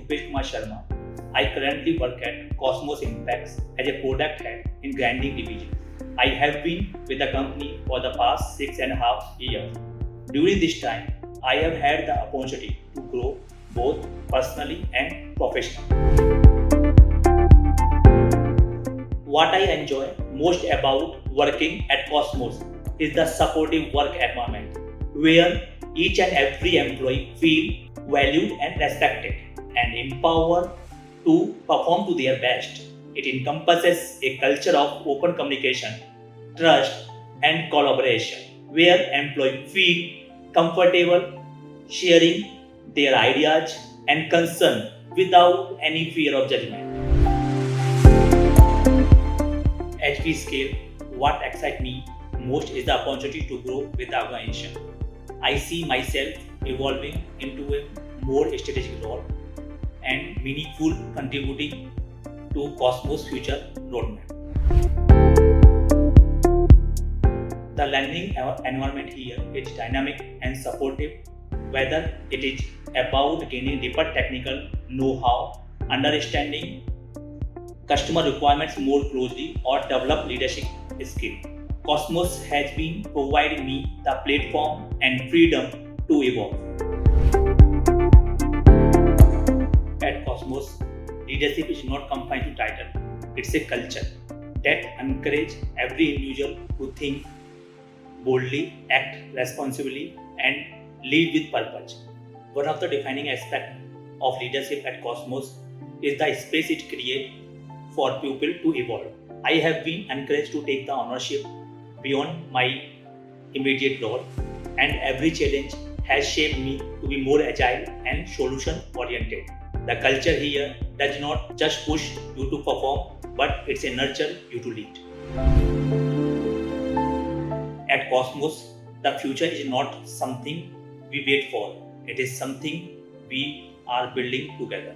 Rupesh Sharma. I currently work at Cosmos Impacts as a product head in grinding division. I have been with the company for the past 6.5 years. During this time, I have had the opportunity to grow both personally and professionally. What I enjoy most about working at Cosmos is the supportive work environment where each and every employee feel valued and respected and empowered to perform to their best. It encompasses a culture of open communication, trust, and collaboration where employees feel comfortable sharing their ideas and concern without any fear of judgment. As we scale, what excites me most is the opportunity to grow with the organization. I see myself evolving into a more strategic role and meaningful contributing to Cosmos' future roadmap. The learning environment here is dynamic and supportive, whether it is about gaining deeper technical know-how, understanding customer requirements more closely, or develop leadership skills. Cosmos has been providing me the platform and freedom to evolve. At Cosmos, leadership is not confined to title. It's a culture that encourages every individual to think boldly, act responsibly, and lead with purpose. One of the defining aspects of leadership at Cosmos is the space it creates for people to evolve. I have been encouraged to take the ownership beyond my immediate role, and every challenge has shaped me to be more agile and solution oriented. The culture here does not just push you to perform, but it's a nurture you to lead. At Cosmos, the future is not something we wait for, it is something we are building together.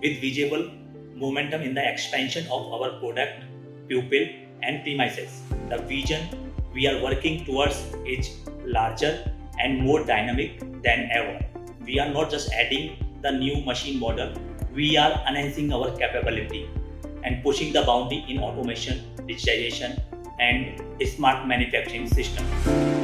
With visible momentum in the expansion of our product, pupil, and premises, the vision we are working towards is larger and more dynamic than ever. We are not just adding the new machine model, we are enhancing our capability and pushing the boundary in automation, digitization, and smart manufacturing systems.